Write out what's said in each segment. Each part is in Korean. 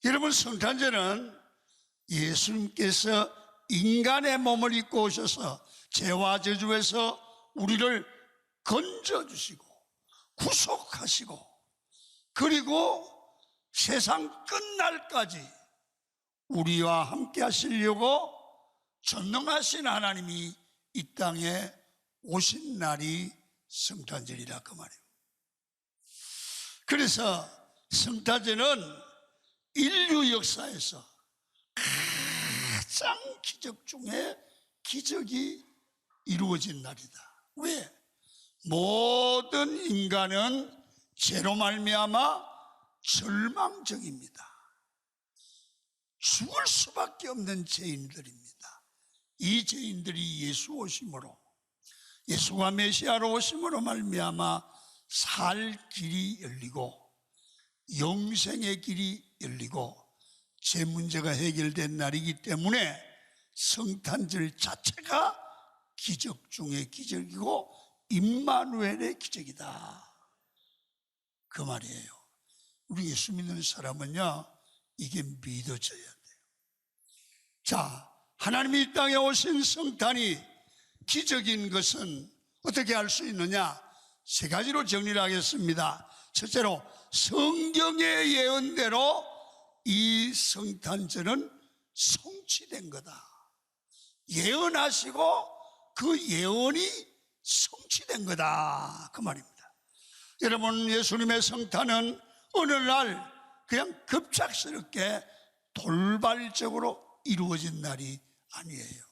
여러분, 성탄절은 예수님께서 인간의 몸을 입고 오셔서 죄와 저주에서 우리를 건져주시고 구속하시고 그리고 세상 끝날까지 우리와 함께 하시려고 전능하신 하나님이 이 땅에 오신 날이 성탄절이라 그 말이에요. 그래서 성탄절은 인류 역사에서 가장 기적 중에 기적이 이루어진 날이다. 왜? 모든 인간은 죄로 말미암아 절망적입니다. 죽을 수밖에 없는 죄인들입니다. 이 죄인들이 예수 오심으로, 예수가 메시아로 오심으로 말미암아 살 길이 열리고 영생의 길이 열리고 죄 문제가 해결된 날이기 때문에 성탄절 자체가 기적 중의 기적이고 임마누엘의 기적이다, 그 말이에요. 우리 예수 믿는 사람은요, 이게 믿어져야 돼요. 자, 하나님이 이 땅에 오신 성탄이 기적인 것은 어떻게 알 수 있느냐? 세 가지로 정리를 하겠습니다. 첫째로, 성경의 예언대로 이 성탄절은 성취된 거다. 예언하시고 그 예언이 성취된 거다, 그 말입니다. 여러분, 예수님의 성탄은 어느 날 그냥 급작스럽게 돌발적으로 이루어진 날이 아니에요.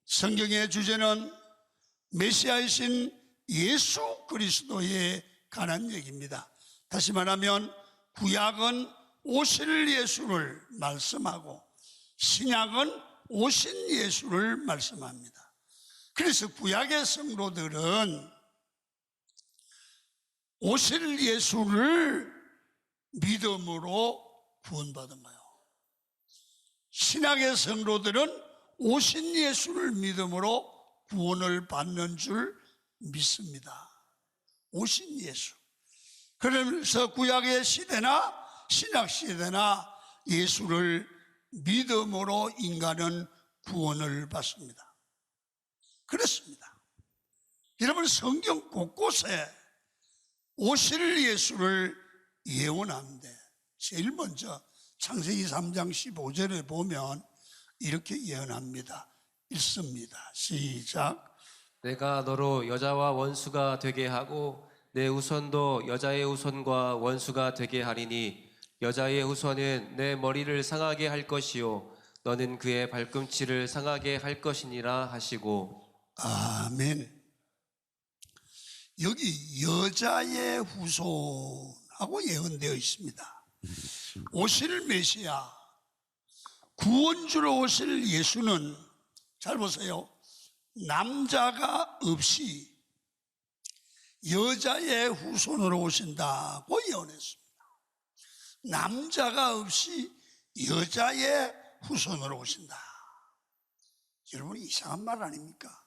성경의 주제는 메시아이신 예수 그리스도에 관한 얘기입니다. 다시 말하면 구약은 오실 예수를 말씀하고 신약은 오신 예수를 말씀합니다. 그래서 구약의 성도들은 오실 예수를 믿음으로 구원받은 거예요. 신약의 성도들은 오신 예수를 믿음으로 구원을 받는 줄 믿습니다. 오신 예수. 그러면서 구약의 시대나 신약 시대나 예수를 믿음으로 인간은 구원을 받습니다. 그렇습니다. 여러분, 성경 곳곳에 오실 예수를 예언하는데 제일 먼저 창세기 3장 15절에 보면 이렇게 예언합니다. 읽습니다. 시작. 내가 너로 여자와 원수가 되게 하고 내 후손도 여자의 후손과 원수가 되게 하리니 여자의 후손은 내 머리를 상하게 할 것이요 너는 그의 발꿈치를 상하게 할 것이니라 하시고. 아멘. 여기 여자의 후손하고 예언되어 있습니다. 오실 메시아, 구원주로 오실 예수는, 잘 보세요, 남자가 없이 여자의 후손으로 오신다고 예언했습니다. 남자가 없이 여자의 후손으로 오신다. 여러분, 이상한 말 아닙니까?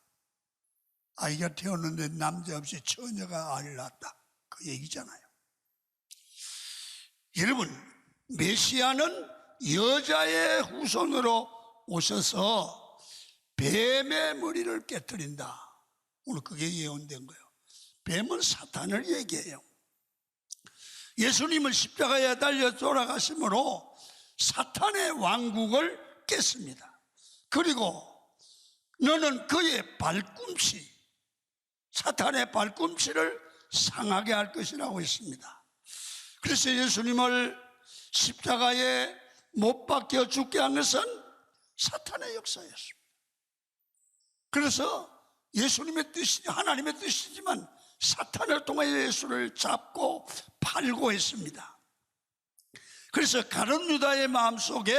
아이가 태어났는데 남자 없이 처녀가 아이를 낳았다, 그 얘기잖아요. 여러분, 메시아는 여자의 후손으로 오셔서 뱀의 머리를 깨뜨린다. 오늘 그게 예언된 거예요. 뱀은 사탄을 얘기해요. 예수님을 십자가에 달려 돌아가심으로 사탄의 왕국을 깼습니다. 그리고 너는 그의 발꿈치, 사탄의 발꿈치를 상하게 할 것이라고 했습니다. 그래서 예수님을 십자가에 못 박혀 죽게 한 것은 사탄의 역사였습니다. 그래서 예수님의 뜻이 하나님의 뜻이지만 사탄을 통해 예수를 잡고 팔고 했습니다. 그래서 가룟 유다의 마음속에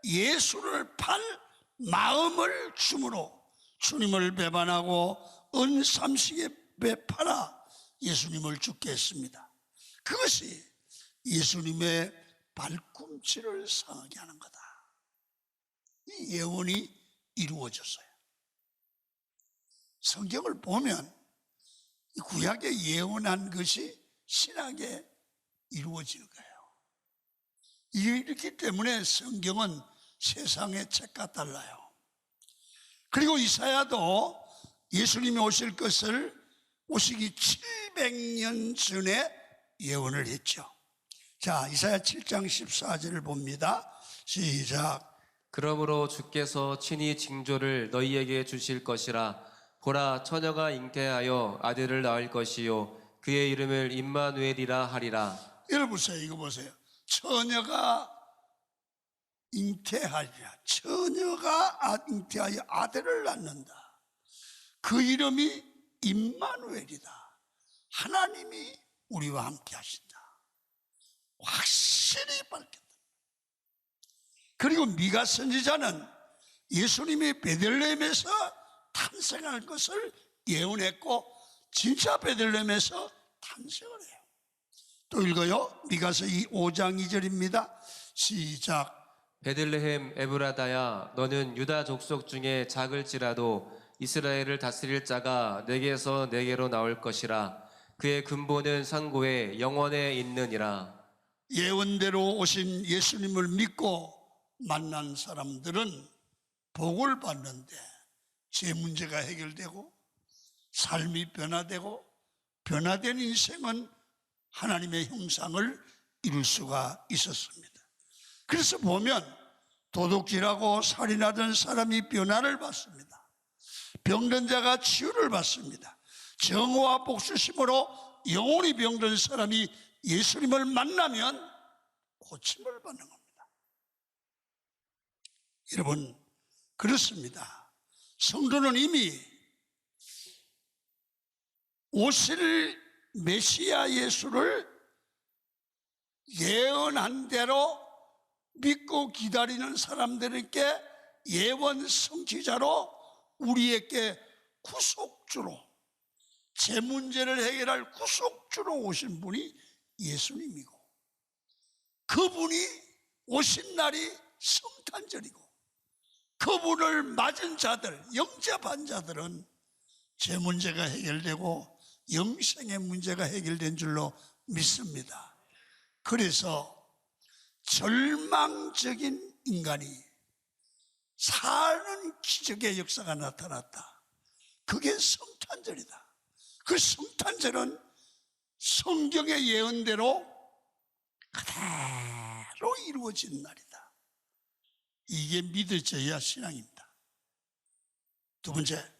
예수를 팔 마음을 줌으로 주님을 배반하고 은삼식에 팔아 예수님을 죽게 했습니다. 그것이 예수님의 발꿈치를 상하게 하는 거다. 이 예언이 이루어졌어요. 성경을 보면 구약에 예언한 것이 신약에 이루어지는 거예요. 이렇기 때문에 성경은 세상의 책과 달라요. 그리고 이사야도 예수님이 오실 것을 오시기 700년 전에 예언을 했죠. 자, 이사야 7장 14절을 봅니다. 시작. 그러므로 주께서 친히 징조를 너희에게 주실 것이라. 보라, 처녀가 잉태하여 아들을 낳을 것이요 그의 이름을 임마누엘이라 하리라. 여러분 보세요. 이거 보세요. 처녀가 잉태하리라. 처녀가 잉태하여 아들을 낳는다. 그 이름이 임마누엘이다. 하나님이 우리와 함께 하신다. 확실히 밝혔다. 그리고 미가 선지자는 예수님이 베들레헴에서 탄생할 것을 예언했고 진짜 베들레헴에서 탄생을 해요. 또 읽어요. 미가서 5장 2절입니다. 시작. 베들레헴 에브라다야, 너는 유다 족속 중에 작을지라도 이스라엘을 다스릴 자가 내게서 내게로 나올 것이라. 그의 근본은 상고에 영원에 있느니라. 예언대로 오신 예수님을 믿고 만난 사람들은 복을 받는데 제 문제가 해결되고 삶이 변화되고 변화된 인생은 하나님의 형상을 이룰 수가 있었습니다. 그래서 보면 도둑질하고 살인하던 사람이 변화를 받습니다. 병든 자가 치유를 받습니다. 정오와 복수심으로 영혼이 병든 사람이 예수님을 만나면 고침을 받는 겁니다. 여러분, 그렇습니다. 성도는 이미 오실 메시아 예수를 예언한 대로 믿고 기다리는 사람들에게 예언 성취자로 우리에게 구속주로 제 문제를 해결할 구속주로 오신 분이 예수님이고 그분이 오신 날이 성탄절이고 그분을 맞은 자들, 영접한 자들은 제 문제가 해결되고 영생의 문제가 해결된 줄로 믿습니다. 그래서 절망적인 인간이 사는 기적의 역사가 나타났다. 그게 성탄절이다. 그 성탄절은 성경의 예언대로 그대로 이루어진 날이다. 이게 믿어져야 신앙입니다. 두 번째,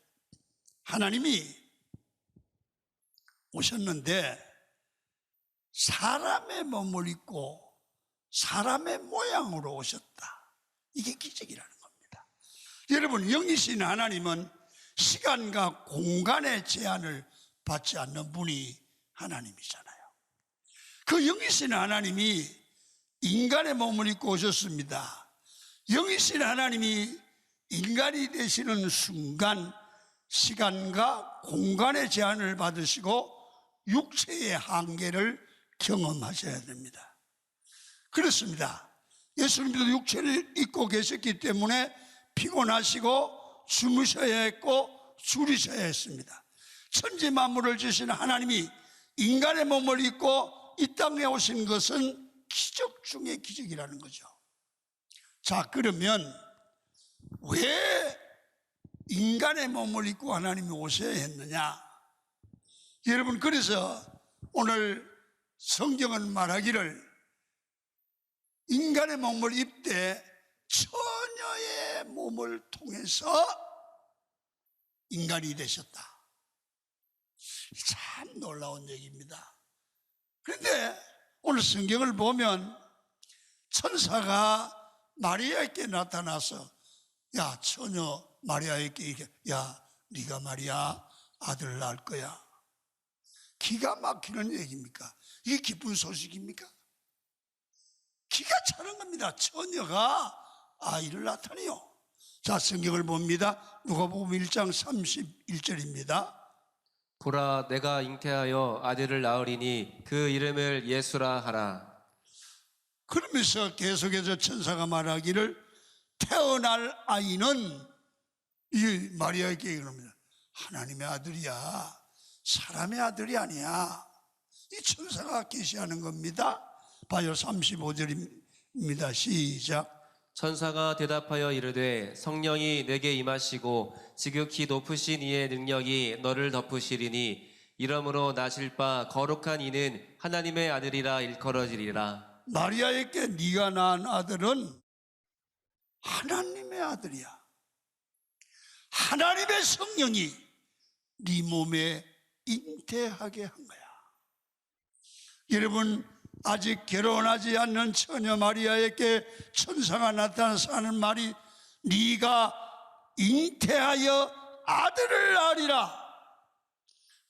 하나님이 오셨는데 사람의 몸을 입고 사람의 모양으로 오셨다. 이게 기적이라는 겁니다. 여러분, 영이신 하나님은 시간과 공간의 제한을 받지 않는 분이 하나님이잖아요. 그 영이신 하나님이 인간의 몸을 입고 오셨습니다. 영이신 하나님이 인간이 되시는 순간 시간과 공간의 제한을 받으시고 육체의 한계를 경험하셔야 됩니다. 그렇습니다. 예수님도 육체를 입고 계셨기 때문에 피곤하시고 주무셔야 했고 줄이셔야 했습니다. 천지 만물을 지으신 하나님이 인간의 몸을 입고 이 땅에 오신 것은 기적 중의 기적이라는 거죠. 자, 그러면 왜 인간의 몸을 입고 하나님이 오셔야 했느냐? 여러분, 그래서 오늘 성경은 말하기를 인간의 몸을 입되 처녀의 몸을 통해서 인간이 되셨다. 참 놀라운 얘기입니다. 그런데 오늘 성경을 보면 천사가 마리아에게 나타나서 야, 처녀 마리아에게 야, 네가 말이야 아들 낳을 거야. 기가 막히는 얘기입니까? 이게 기쁜 소식입니까? 기가 차는 겁니다. 처녀가 아이를 낳다니요. 자, 성경을 봅니다. 누가복음 1장 31절입니다. 보라, 내가 잉태하여 아들을 낳으리니 그 이름을 예수라 하라. 그러면서 계속해서 천사가 말하기를 태어날 아이는 이 마리아에게 그럽니다. 하나님의 아들이야. 사람의 아들이 아니야. 이 천사가 계시하는 겁니다. 봐요, 35절입니다. 입니다. 시작. 천사가 대답하여 이르되 성령이 내게 임하시고 지극히 높으신 이의 능력이 너를 덮으시리니 이러므로 나실 바 거룩한 이는 하나님의 아들이라 일컬어지리라. 마리아에게 네가 낳은 아들은 하나님의 아들이야. 하나님의 성령이 네 몸에 잉태하게 한 거야. 여러분, 아직 결혼하지 않는 처녀 마리아에게 천사가 나타나서 하는 말이 네가 잉태하여 아들을 낳으리라.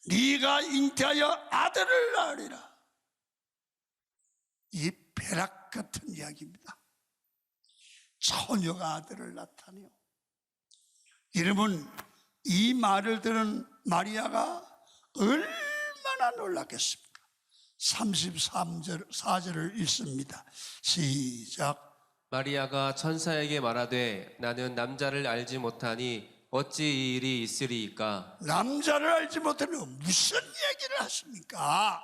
네가 잉태하여 아들을 낳으리라. 이 벼락 같은 이야기입니다. 처녀가 아들을 낳다니요. 여러분, 이 말을 들은 마리아가 얼마나 놀랐겠습니까? 33절을 읽습니다. 시작. 마리아가 천사에게 말하되 나는 남자를 알지 못하니 어찌 이 일이 있으리이까. 남자를 알지 못하면 무슨 얘기를 하십니까?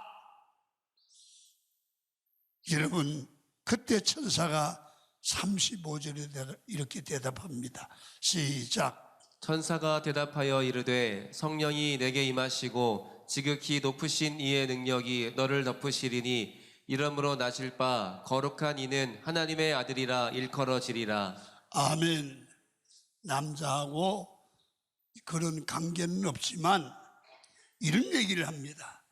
여러분, 그때 천사가 35절에 이렇게 대답합니다. 시작. 천사가 대답하여 이르되 성령이 내게 임하시고 지극히 높으신 이의 능력이 너를 덮으시리니 이러므로 나실 바 거룩한 이는 하나님의 아들이라 일컬어지리라. 아멘. 남자하고 그런 관계는 없지만 이런 얘기를 합니다.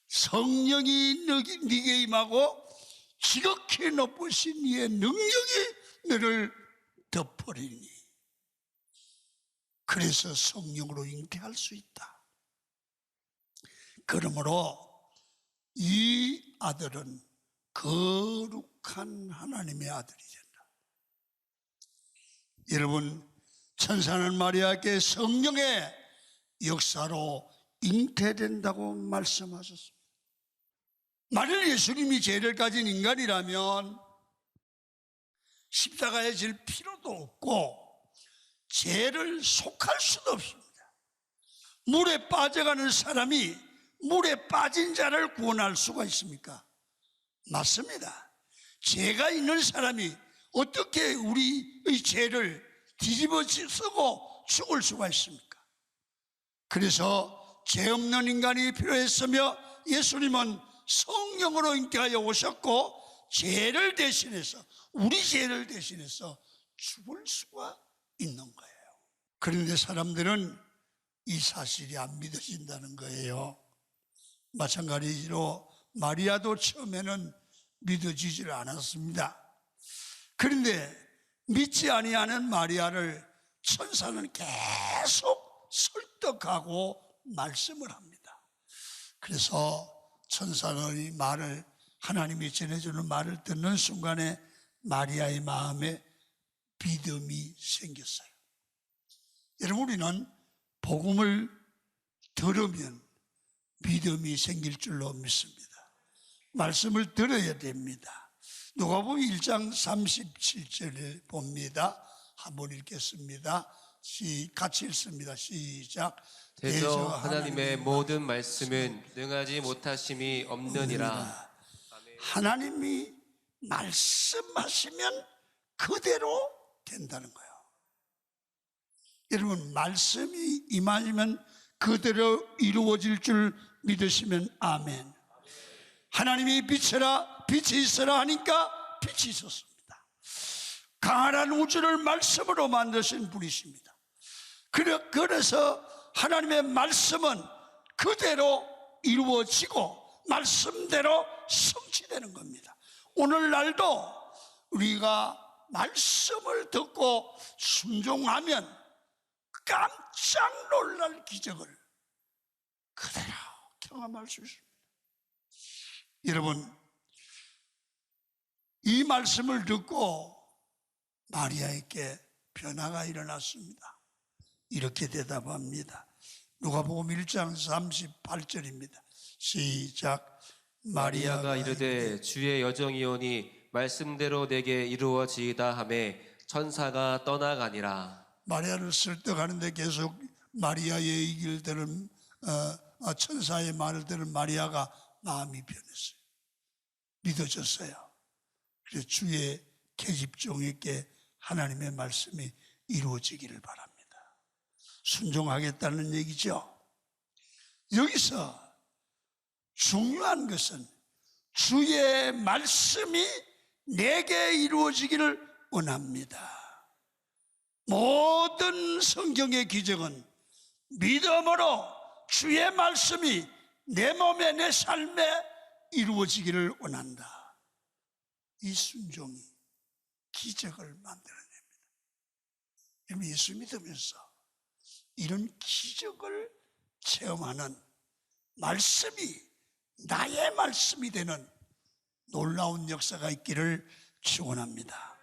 성령이 네게 임하고 지극히 높으신 이의 능력이 너를 덮으리니 그래서 성령으로 잉태할 수 있다. 그러므로 이 아들은 거룩한 하나님의 아들이 된다. 여러분, 천사는 마리아에게 성령의 역사로 잉태된다고 말씀하셨습니다. 만일 예수님이 죄를 가진 인간이라면 십자가에 질 필요도 없고 죄를 속할 수도 없습니다. 물에 빠져가는 사람이 물에 빠진 자를 구원할 수가 있습니까? 맞습니다. 죄가 있는 사람이 어떻게 우리의 죄를 뒤집어 쓰고 죽을 수가 있습니까? 그래서 죄 없는 인간이 필요했으며 예수님은 성령으로 잉태하여 오셨고 죄를 대신해서 우리 죄를 대신해서 죽을 수가 있는 거예요. 그런데 사람들은 이 사실이 안 믿어진다는 거예요. 마찬가지로 마리아도 처음에는 믿어지질 않았습니다. 그런데 믿지 아니하는 마리아를 천사는 계속 설득하고 말씀을 합니다. 그래서 천사는 이 말을, 하나님이 전해주는 말을 듣는 순간에 마리아의 마음에 믿음이 생겼어요. 여러분, 우리는 복음을 들으면 믿음이 생길 줄로 믿습니다. 말씀을 들어야 됩니다. 누가복음 1장 37절을 봅니다. 한번 읽겠습니다. 같이 읽습니다. 시작. 대저 하나님의 모든 말씀은 능하지 못하심이 없느니라. 하나님이 말씀하시면 그대로 된다는 거예요. 여러분, 말씀이 임하면 그대로 이루어질 줄 믿으시면 아멘. 하나님이 빛이라 빛이 있으라 하니까 빛이 있었습니다. 강한 우주를 말씀으로 만드신 분이십니다. 그래서 하나님의 말씀은 그대로 이루어지고 말씀대로 성취되는 겁니다. 오늘날도 우리가 말씀을 듣고 순종하면 깜짝 놀랄 기적을 그대로 경험할 수 있습니다. 여러분, 이 말씀을 듣고 마리아에게 변화가 일어났습니다. 이렇게 대답합니다. 누가복음 1장 38절입니다. 시작. 마리아가 이르되 주의 여정이오니 말씀대로 내게 이루어지이다 하매 천사가 떠나가니라. 마리아를 설득하는데 계속 마리아의 얘기를 들은 천사의 말을 들은 마리아가 마음이 변했어요. 믿어졌어요. 그래서 주의 계집종에게 하나님의 말씀이 이루어지기를 바랍니다. 순종하겠다는 얘기죠. 여기서 중요한 것은 주의 말씀이 내게 이루어지기를 원합니다. 모든 성경의 기적은 믿음으로 주의 말씀이 내 몸에 내 삶에 이루어지기를 원한다. 이 순종이 기적을 만들어냅니다. 여러분, 예수 믿으면서 이런 기적을 체험하는 말씀이 나의 말씀이 되는 놀라운 역사가 있기를 축원합니다.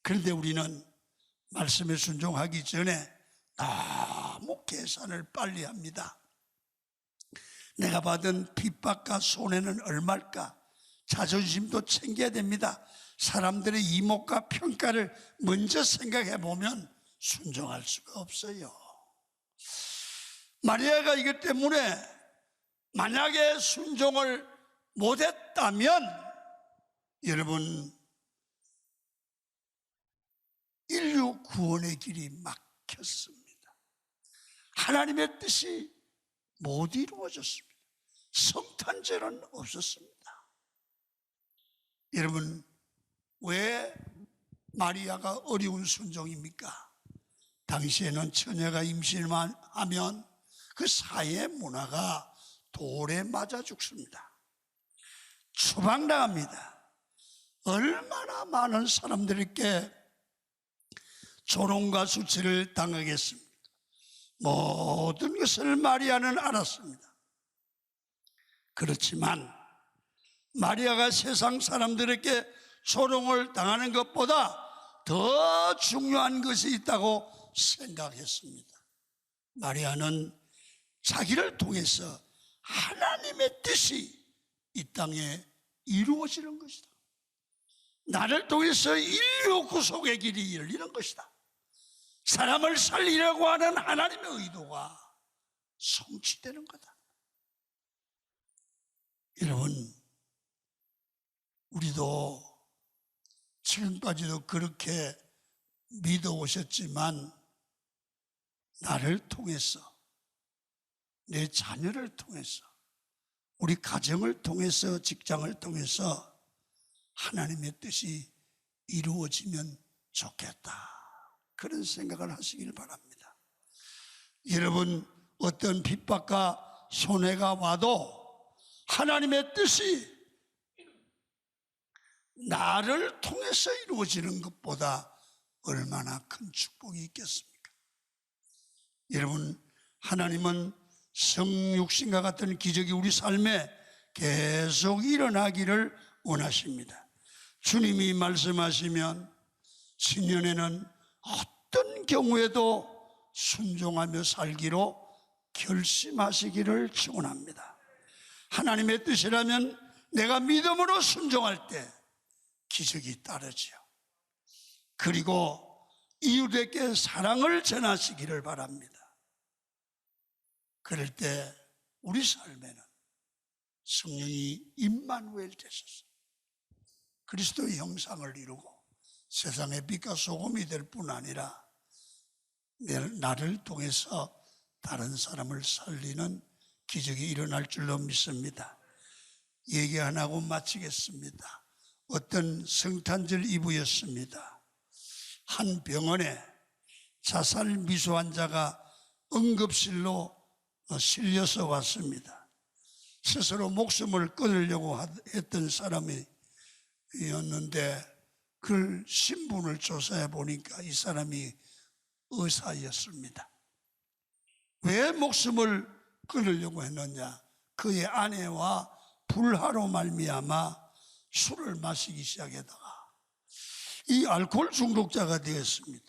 그런데 우리는 말씀에 순종하기 전에 너무 계산을 빨리 합니다. 내가 받은 핍박과 손해는 얼마일까? 자존심도 챙겨야 됩니다. 사람들의 이목과 평가를 먼저 생각해 보면 순종할 수가 없어요. 마리아가 이것 때문에 만약에 순종을 못했다면 여러분, 인류 구원의 길이 막혔습니다. 하나님의 뜻이 못 이루어졌습니다. 성탄절은 없었습니다. 여러분, 왜 마리아가 어려운 순종입니까? 당시에는 처녀가 임신만 하면 그 사회 문화가 돌에 맞아 죽습니다. 추방당합니다. 얼마나 많은 사람들에게 조롱과 수치를 당하겠습니까? 모든 것을 마리아는 알았습니다. 그렇지만 마리아가 세상 사람들에게 조롱을 당하는 것보다 더 중요한 것이 있다고 생각했습니다. 마리아는 자기를 통해서 하나님의 뜻이 이 땅에 이루어지는 것이다. 나를 통해서 인류 구속의 길이 열리는 것이다. 사람을 살리려고 하는 하나님의 의도가 성취되는 거다. 여러분, 우리도 지금까지도 그렇게 믿어오셨지만 나를 통해서, 내 자녀를 통해서, 우리 가정을 통해서, 직장을 통해서 하나님의 뜻이 이루어지면 좋겠다, 그런 생각을 하시길 바랍니다. 여러분, 어떤 핍박과 손해가 와도 하나님의 뜻이 나를 통해서 이루어지는 것보다 얼마나 큰 축복이 있겠습니까? 여러분, 하나님은 성육신과 같은 기적이 우리 삶에 계속 일어나기를 원하십니다. 주님이 말씀하시면 신년에는 어떤 경우에도 순종하며 살기로 결심하시기를 축원합니다. 하나님의 뜻이라면 내가 믿음으로 순종할 때 기적이 따르지요. 그리고 이웃에게 사랑을 전하시기를 바랍니다. 그럴 때 우리 삶에는 성령이 임마누엘 되셔서 그리스도의 형상을 이루고 세상의 빛과 소금이 될 뿐 아니라 나를 통해서 다른 사람을 살리는 기적이 일어날 줄로 믿습니다. 얘기 안 하고 마치겠습니다. 어떤 성탄절 이브였습니다. 한 병원에 자살 미수 환자가 응급실로 실려서 왔습니다. 스스로 목숨을 끊으려고 했던 사람이었는데 그 신분을 조사해 보니까 이 사람이 의사였습니다. 왜 목숨을 끊으려고 했느냐? 그의 아내와 불화로 말미암아 술을 마시기 시작하다가 이 알코올 중독자가 되었습니다.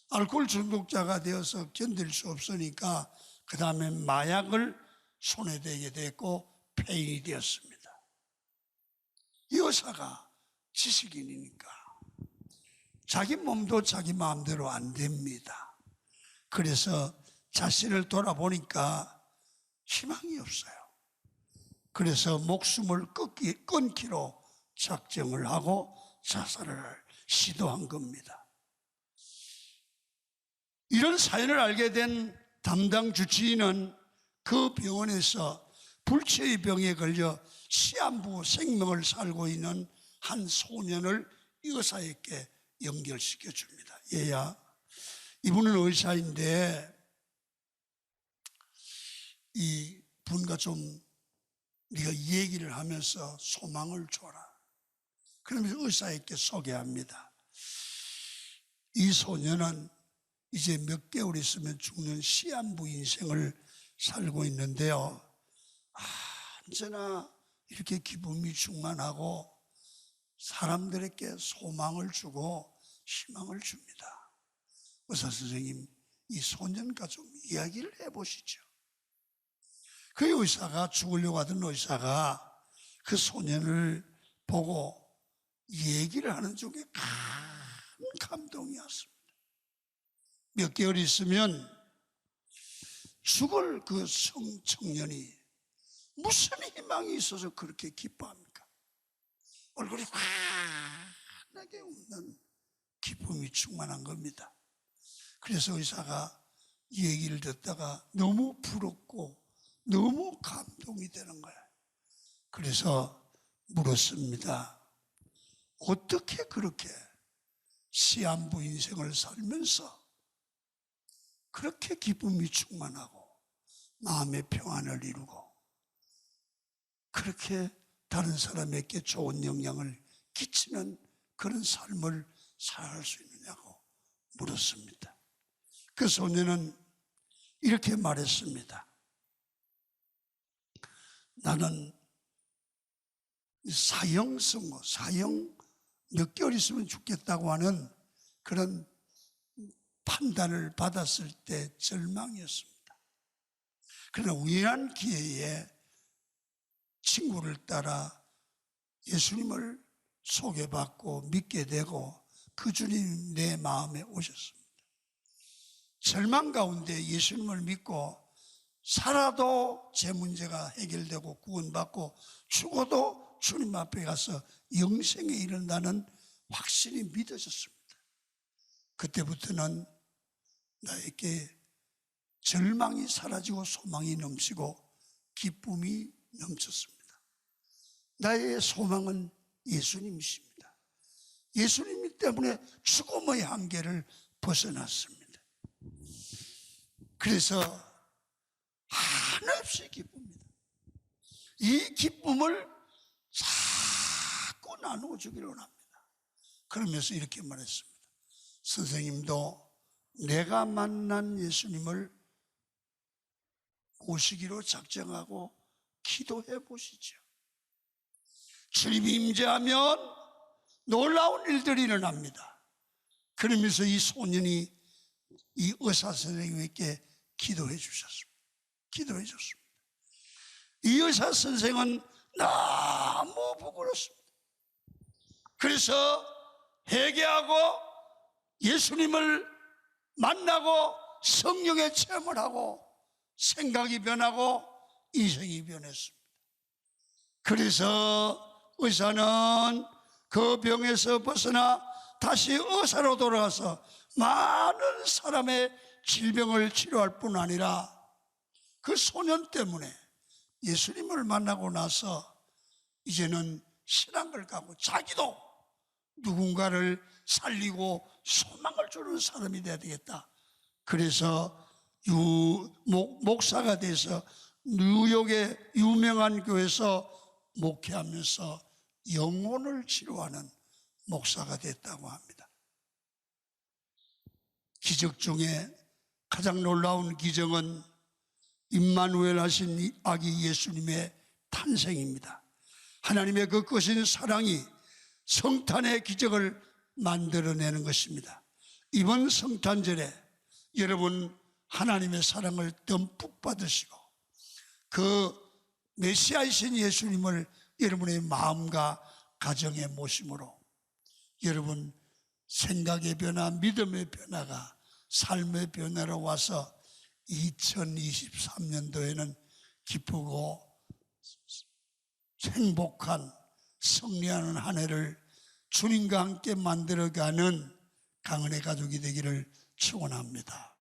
알코올 중독자가 되어서 견딜 수 없으니까 그 다음에 마약을 손에 대게 됐고 폐인이 되었습니다. 여사가 지식인이니까 자기 몸도 자기 마음대로 안 됩니다. 그래서 자신을 돌아보니까 희망이 없어요. 그래서 목숨을 끊기로 작정을 하고 자살을 시도한 겁니다. 이런 사연을 알게 된 담당 주치의는 그 병원에서 불치의 병에 걸려 시한부 생명을 살고 있는 한 소년을 의사에게 연결시켜 줍니다. 얘야, 이분은 의사인데 이 분과 좀 네가 얘기를 하면서 소망을 줘라. 그러면서 의사에게 소개합니다. 이 소년은 이제 몇 개월 있으면 죽는 시한부 인생을 살고 있는데요, 언제나 이렇게 기쁨이 충만하고 사람들에게 소망을 주고 희망을 줍니다. 의사 선생님, 이 소년과 좀 이야기를 해보시죠. 그 의사가, 죽으려고 하던 의사가 그 소년을 보고 얘기를 하는 중에 큰 감동이었습니다. 몇 개월 있으면 죽을 그 청년이 무슨 희망이 있어서 그렇게 기뻐합니까? 얼굴이 환하게 웃는 기쁨이 충만한 겁니다. 그래서 의사가 얘기를 듣다가 너무 부럽고 너무 감동이 되는 거예요. 그래서 물었습니다. 어떻게 그렇게 시한부 인생을 살면서 그렇게 기쁨이 충만하고 마음의 평안을 이루고 그렇게 다른 사람에게 좋은 영향을 끼치는 그런 삶을 살아갈 수 있느냐고 물었습니다. 그 소년은 이렇게 말했습니다. 나는 사형 선고, 사형 몇 개월 있으면 죽겠다고 하는 그런 판단을 받았을 때 절망이었습니다. 그러나 우연한 기회에 친구를 따라 예수님을 소개받고 믿게 되고 그 주님 내 마음에 오셨습니다. 절망 가운데 예수님을 믿고 살아도 제 문제가 해결되고 구원받고 죽어도 주님 앞에 가서 영생에 이른다는 확신이 믿어졌습니다. 그때부터는 나에게 절망이 사라지고 소망이 넘치고 기쁨이 넘쳤습니다. 나의 소망은 예수님이십니다. 예수님 때문에 죽음의 한계를 벗어났습니다. 그래서 한없이 기쁩니다. 이 기쁨을 자꾸 나누어 주기를 원합니다. 그러면서 이렇게 말했습니다. 선생님도 내가 만난 예수님을 오시기로 작정하고 기도해 보시죠. 주님이 임재하면 놀라운 일들이 일어납니다. 그러면서 이 소년이 이 의사 선생님에게 기도해 주셨습니다. 기도해 줬습니다. 이 의사 선생은 너무 부끄럽습니다. 그래서 회개하고 예수님을 만나고 성령의 체험을 하고 생각이 변하고 인생이 변했습니다. 그래서 의사는 그 병에서 벗어나 다시 의사로 돌아가서 많은 사람의 질병을 치료할 뿐 아니라 그 소년 때문에 예수님을 만나고 나서 이제는 신앙을 갖고 자기도 누군가를 살리고 소망을 주는 사람이 돼야 되겠다. 그래서 목사가 돼서 뉴욕의 유명한 교회에서 목회하면서 영혼을 치료하는 목사가 됐다고 합니다. 기적 중에 가장 놀라운 기적은 임마누엘 하신 아기 예수님의 탄생입니다. 하나님의 그 크신 사랑이 성탄의 기적을 만들어내는 것입니다. 이번 성탄절에 여러분 하나님의 사랑을 듬뿍 받으시고 그 메시아이신 예수님을 여러분의 마음과 가정에 모심으로 여러분 생각의 변화, 믿음의 변화가 삶의 변화로 와서 2023년도에는 기쁘고 행복한 승리하는 한 해를 주님과 함께 만들어가는 강은혜 가족이 되기를 축원합니다.